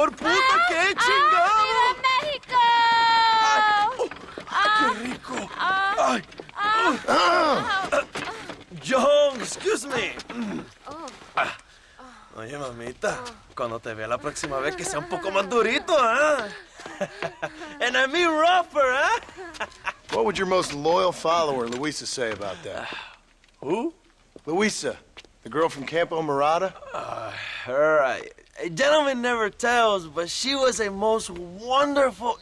mejor puta que he chingado. ¡Viva México! ¡Qué rico! Ay. John, excuse me. Oye, mamita, cuando te vea la próxima vez que sea un poco más durito, ¿ah? And I mean rougher, ¿ah? What would your most loyal follower, Luisa, say about that? Who? Luisa, the girl from Campo Murata? Her, a gentleman never tells, but she was a most wonderful...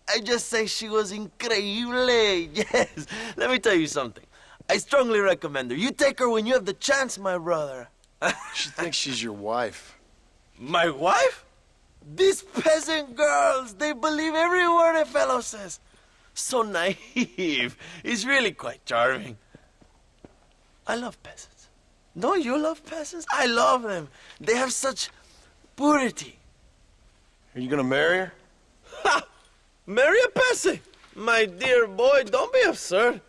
I just say she was increíble. Yes. Let me tell you something. I strongly recommend her. You take her when you have the chance, my brother. She thinks she's your wife. My wife? These peasant girls, they believe every word a fellow says. So naive. It's really quite charming. I love peasants. Don't you love peasants? I love them. They have such purity. Are you gonna marry her? Ha! Marry a peasant? My dear boy, don't be absurd.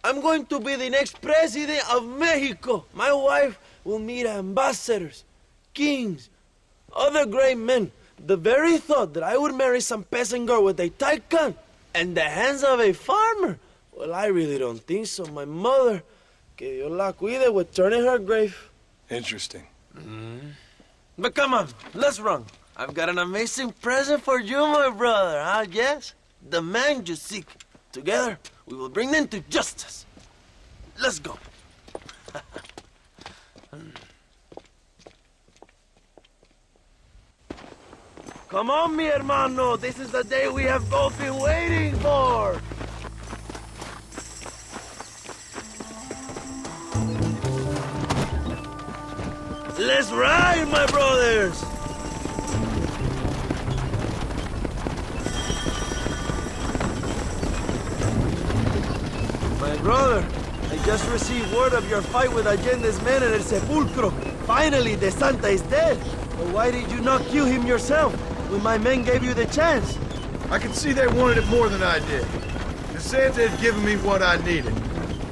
I'm going to be the next president of Mexico. My wife will meet ambassadors, kings, other great men. The very thought that I would marry some peasant girl with a tight gun and the hands of a farmer, well, I really don't think so. My mother, que Dios la cuide, would turn in her grave. Interesting. But come on, let's run. I've got an amazing present for you, my brother, huh? Yes? The man you seek. Together, we will bring them to justice. Let's go. Come on, mi hermano. This is the day we have both been waiting for. Let's ride, my brothers. My brother, I just received word of your fight with Allende's men at El Sepulcro. Finally, the Santa is dead. But why did you not kill him yourself when my men gave you the chance? I could see they wanted it more than I did. The Santa had given me what I needed.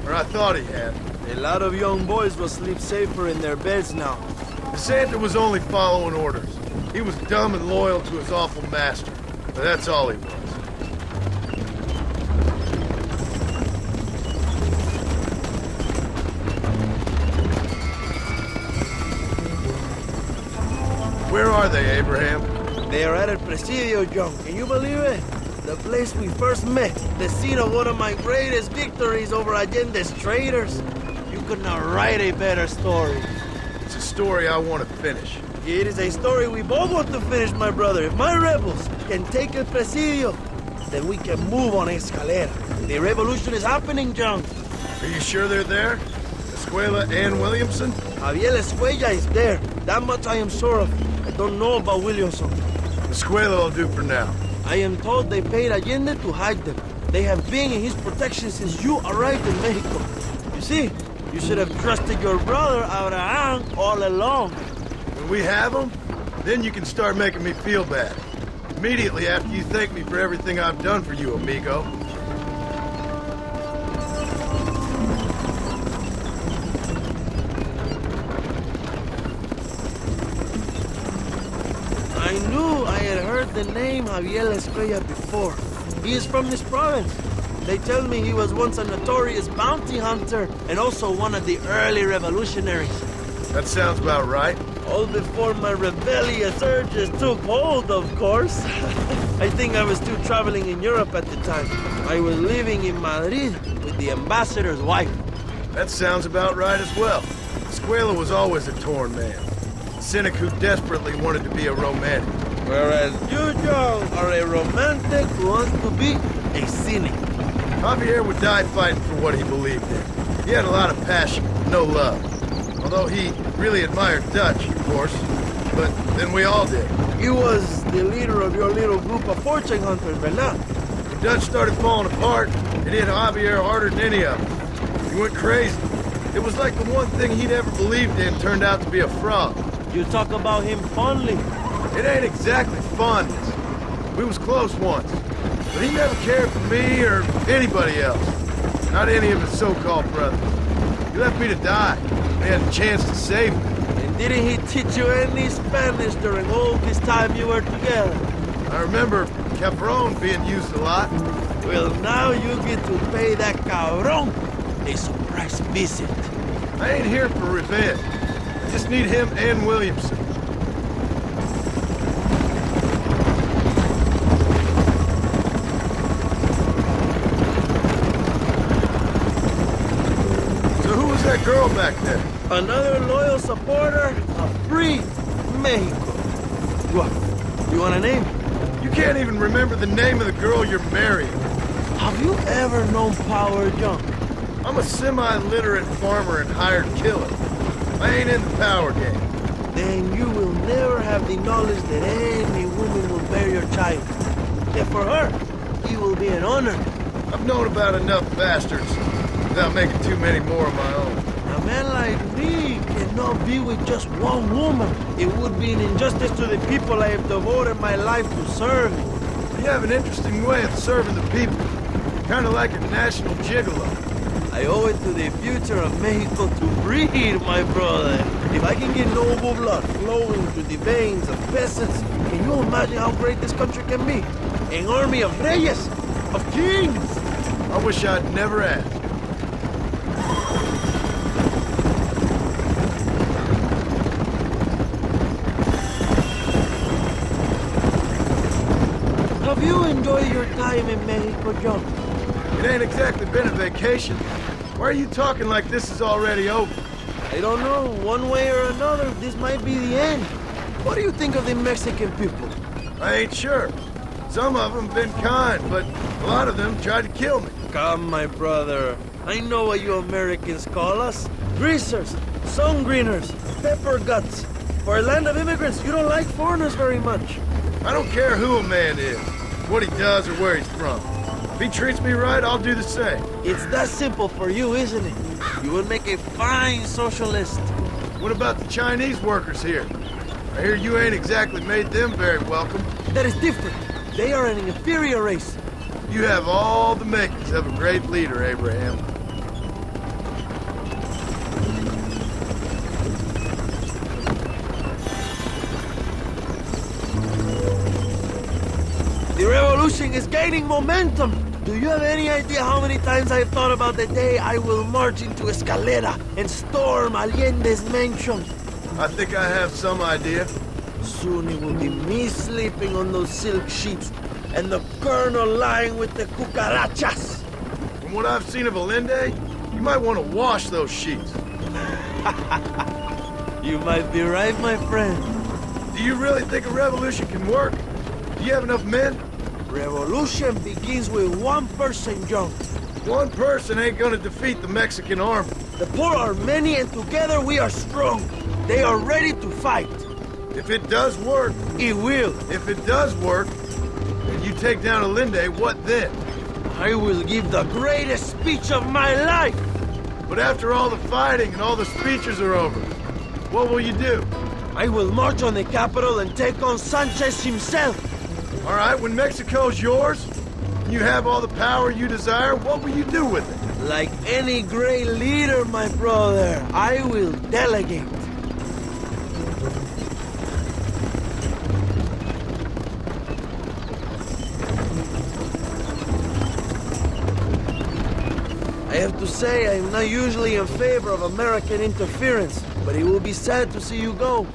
Or I thought he had. A lot of young boys will sleep safer in their beds now. The Santa was only following orders. He was dumb and loyal to his awful master. But that's all he was. Where are they, Abraham? They are at El Presidio, John. Can you believe it? The place we first met. The scene of one of my greatest victories over Allende's traitors. You could not write a better story. It's a story I want to finish. It is a story we both want to finish, my brother. If my rebels can take El Presidio, then we can move on Escalera. The revolution is happening, John. Are you sure they're there? Escuela and Williamson? Javier Escuella is there. That much I am sure of. I don't know about Williamson. Escuela will do for now. I am told they paid Allende to hide them. They have been in his protection since you arrived in Mexico. You see, you should have trusted your brother Abraham all along. When we have them, then you can start making me feel bad. Immediately after you thank me for everything I've done for you, amigo. I knew I had heard the name Javier Escuella before. He is from this province. They tell me he was once a notorious bounty hunter and also one of the early revolutionaries. That sounds about right. All before my rebellious urges took hold, of course. I think I was still traveling in Europe at the time. I was living in Madrid with the ambassador's wife. That sounds about right as well. Escuela was always a torn man. A cynic who desperately wanted to be a romantic. Whereas you, John, are a romantic who wants to be a cynic. Javier would die fighting for what he believed in. He had a lot of passion, no love. Although he really admired Dutch, of course. But then we all did. He was the leader of your little group of fortune hunters, ¿verdad? When Dutch started falling apart, it hit Javier harder than any of them. He went crazy. It was like the one thing he'd ever believed in turned out to be a fraud. You talk about him fondly. It ain't exactly fondness. We was close once. But he never cared for me or anybody else. Not any of his so-called brothers. He left me to die. He had a chance to save me. And Didn't he teach you any Spanish during all this time you were together? I remember Cabron being used a lot. Well, now you get to pay that cabron a surprise visit. I ain't here for revenge. I just need him and Williamson. So who was that girl back there? Another loyal supporter of free Mexico. What? You want a name? You can't even remember the name of the girl you're marrying. Have you ever known Power Young? I'm a semi-literate farmer and hired killer. I ain't in the power game. Then you will never have the knowledge that any woman will bear your child. And for her, it will be an honor. I've known about enough bastards without making too many more of my own. A man like me cannot be with just one woman. It would be an injustice to the people I have devoted my life to serve. You have an interesting way of serving the people. Kind of like a national gigolo. I owe it to the future of Mexico to breed, my brother. If I can get noble blood flowing through the veins of peasants, can you imagine how great this country can be? An army of reyes, of kings. I wish I'd never asked. Have you enjoyed your time in Mexico, John? It ain't exactly been a vacation. Why are you talking like this is already over? I don't know. One way or another, this might be the end. What do you think of the Mexican people? I ain't sure. Some of them been kind, but a lot of them tried to kill me. Come, my brother. I know what you Americans call us. Greasers, sun greeners, pepper guts. For a land of immigrants, you don't like foreigners very much. I don't care who a man is, what he does or where he's from. If he treats me right, I'll do the same. It's that simple for you, isn't it? You would make a fine socialist. What about the Chinese workers here? I hear you ain't exactly made them very welcome. That is different. They are an inferior race. You have all the makings of a great leader, Abraham. The revolution is gaining momentum. Do you have any idea how many times I've thought about the day I will march into Escalera and storm Allende's mansion? I think I have some idea. Soon it will be me sleeping on those silk sheets and the colonel lying with the cucarachas. From what I've seen of Allende, you might want to wash those sheets. You might be right, my friend. Do you really think a revolution can work? Do you have enough men? Revolution begins with one person, John. One person ain't gonna defeat the Mexican army. The poor are many and together we are strong. They are ready to fight. If it does work, It will. if it does work, and you take down Allende, what then? I will give the greatest speech of my life. But after all the fighting and all the speeches are over, what will you do? I will march on the capital and take on Sanchez himself. All right, when Mexico's yours, and you have all the power you desire, what will you do with it? Like any great leader, my brother, I will delegate. I have to say, I am not usually in favor of American interference, but it will be sad to see you go.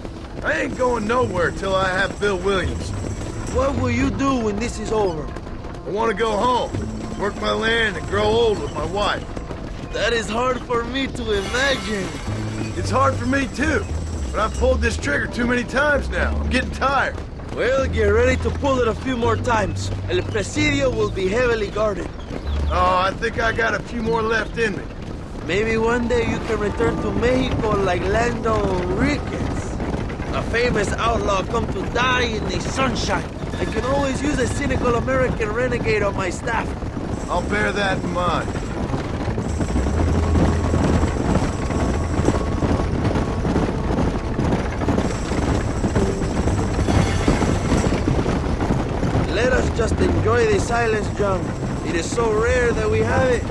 I ain't going nowhere till I have Bill Williams. What will you do when this is over? I want to go home, work my land, and grow old with my wife. That is hard for me to imagine. It's hard for me too, but I've pulled this trigger too many times now. I'm getting tired. Well, get ready to pull it a few more times. El Presidio will be heavily guarded. Oh, I think I got a few more left in me. Maybe one day you can return to Mexico like Lando Enriquez. A famous outlaw come to die in the sunshine. I can always use a cynical American renegade on my staff. I'll bear that in mind. Let us just enjoy the silence, John. It is so rare that we have it.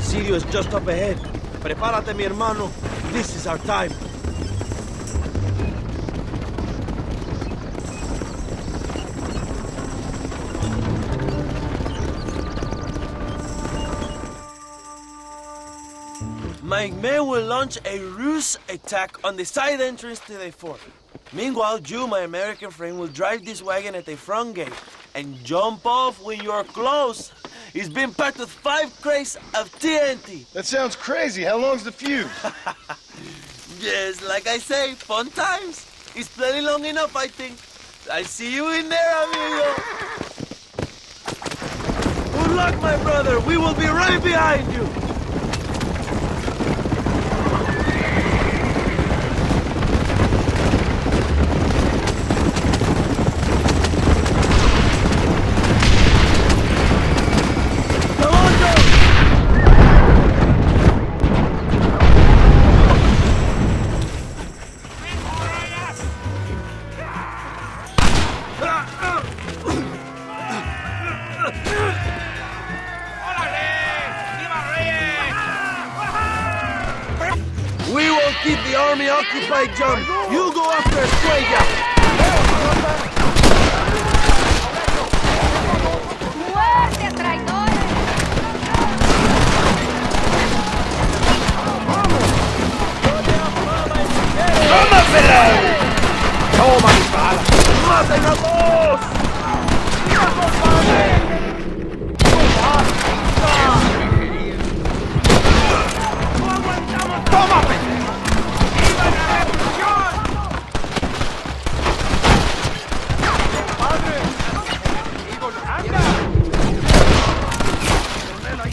Presidio is just up ahead. Prepárate, mi hermano. This is our time. My men will launch a ruse attack on the side entrance to the fort. Meanwhile, you, my American friend, will drive this wagon at the front gate and jump off when you're close. It's been packed with 5 crates of TNT. That sounds crazy. How long's the fuse? Yes, like I say, fun times. It's plenty long enough, I think. I see you in there, amigo. Good luck, my brother. We will be right behind you. We will keep the army occupied, John. You go after Estrella. ¡Muerte, traidores! ¡Toma mi bala! ¡Maten a todos!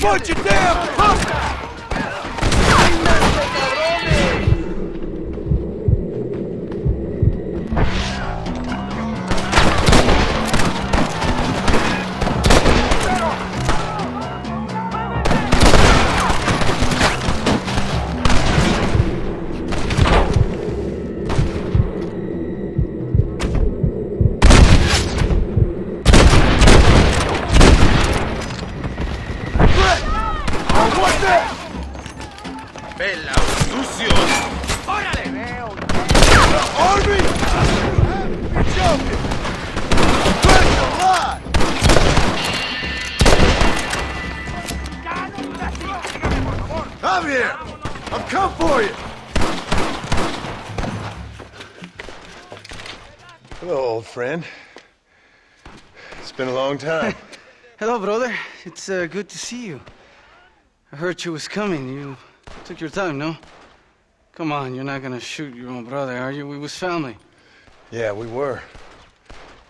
Put your damn pump! ¡Pelaos sucios! ¡Órale, veo! Army! You're joking! First alive! I'm here! I've come for you! Hello, old friend. It's been a long time. Hello, brother. It's good to see you. I heard you was coming. You took your time, no? Come on, you're not gonna shoot your own brother, are you? We was family. Yeah, we were.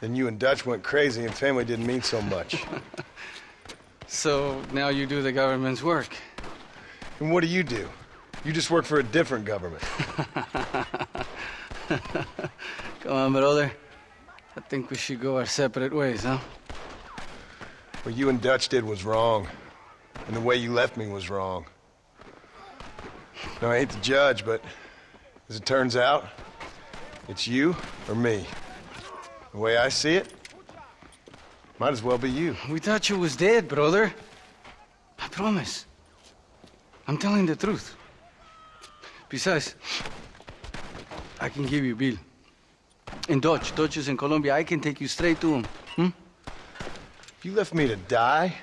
Then you and Dutch went crazy and family didn't mean so much. So now you do the government's work. And what do? You just work for a different government. Come on, brother. I think we should go our separate ways, huh? What you and Dutch did was wrong. And the way you left me was wrong. Now, I hate to judge, but as it turns out, it's you or me. The way I see it, might as well be you. We thought you was dead, brother. I promise. I'm telling the truth. Besides, I can give you Bill. In Dutch. Dutch is in Colombia. I can take you straight to him. You left me to die?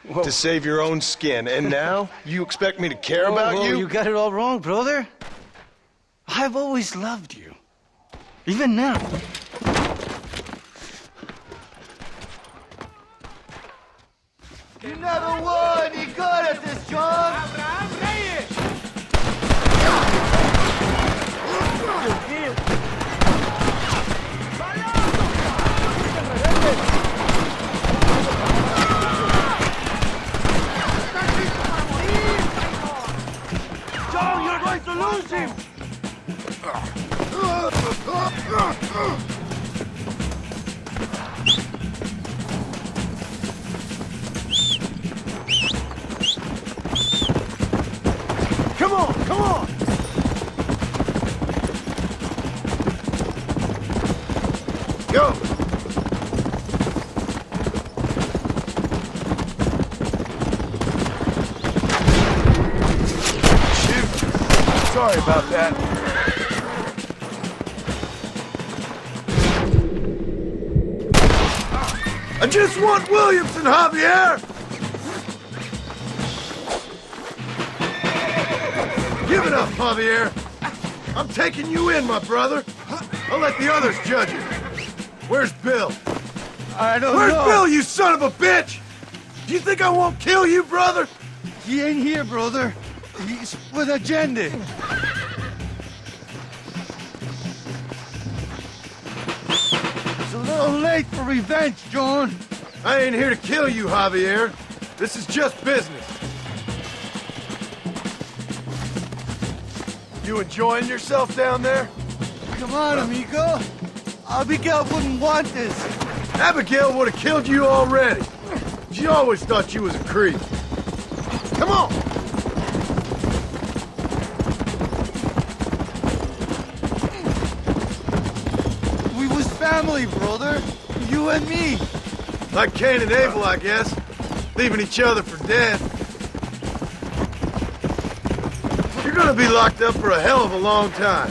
Whoa. To save your own skin, and now you expect me to care about Whoa, you? You got it all wrong, brother. I've always loved you. Even now. You never won! You good at this, John! John, you're going to lose him! Come on, come on! Go! Sorry about that. I just want Williamson, Javier! Give it up, Javier. I'm taking you in, my brother. I'll let the others judge it. Where's Bill? I don't Where's know. Bill, you son of a bitch? Do you think I won't kill you, brother? He ain't here, brother. He's with agenda. It's a little late for revenge, John. I ain't here to kill you, Javier. This is just business. You enjoying yourself down there? Come on, amigo. Abigail wouldn't want this. Abigail would have killed you already. She always thought you was a creep. Come on! We was family, brother. You and me. Like Cain and Abel, I guess. Leaving each other for dead. You're gonna be locked up for a hell of a long time.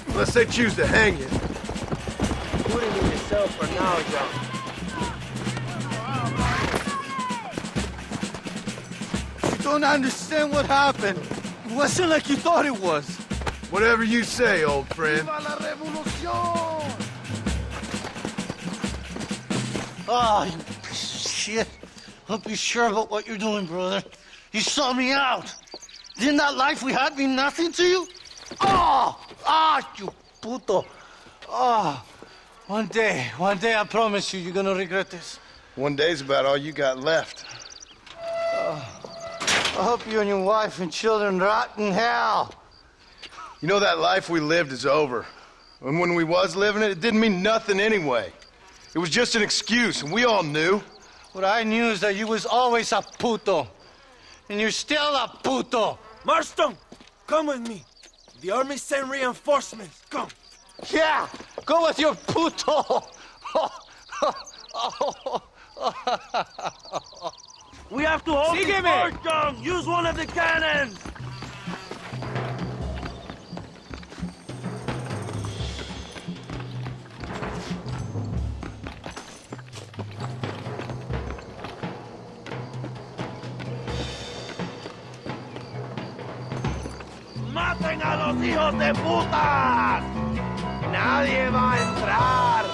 Unless they choose to hang you. Put it in yourself for now, John. You don't understand what happened. It wasn't like you thought it was. Whatever you say, old friend. Ah, you piece of shit. Don't be sure about what you're doing, brother. You saw me out. Didn't that life we had mean nothing to you? You puto. One day, I promise you, you're gonna regret this. One day's about all you got left. I hope you and your wife and children rot in hell. You know that life we lived is over. And when we was living it, it didn't mean nothing anyway. It was just an excuse, and we all knew. What I knew is that you was always a puto. And you're still a puto. Marston, come with me. The army sent reinforcements. Come. Yeah, go with your puto. We have to hold the fort, John. Use one of the cannons. ¡Maten a los hijos de putas! ¡Nadie va a entrar!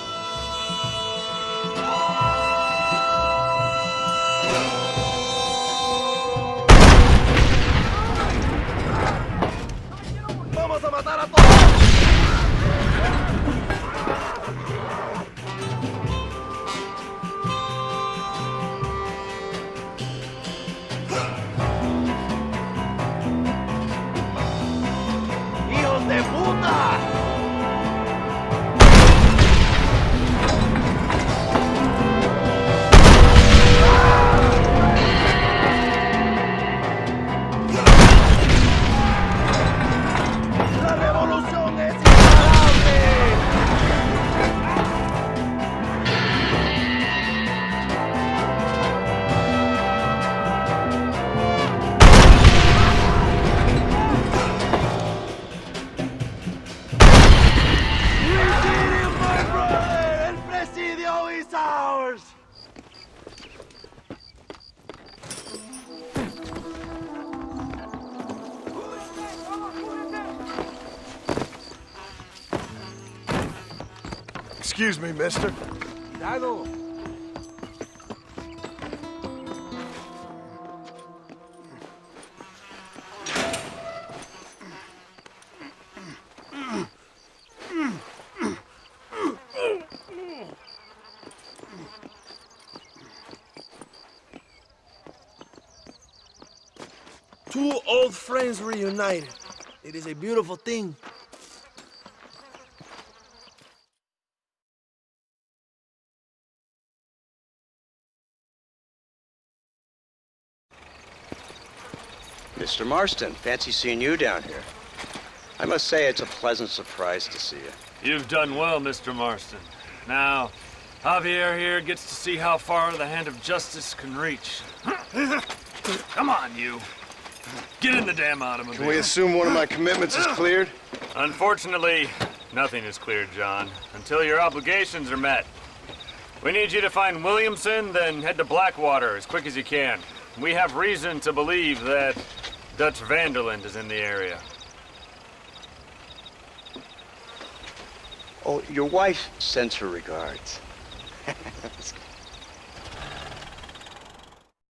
¡Vamos a matar a todos! ¡Hijos de puta! ¡La revolución es imparable! We did it, my brother! El Presidio is ours! Excuse me, mister. Cuidado. Two old friends reunited. It is a beautiful thing. Mr. Marston, fancy seeing you down here. I must say it's a pleasant surprise to see you. You've done well, Mr. Marston. Now, Javier here gets to see how far the hand of justice can reach. Come on, you. Get in the damn automobile. Can we assume one of my commitments is cleared? Unfortunately, nothing is cleared, John, until your obligations are met. We need you to find Williamson, then head to Blackwater as quick as you can. We have reason to believe that Dutch Vanderland is in the area. Oh, your wife sends her regards.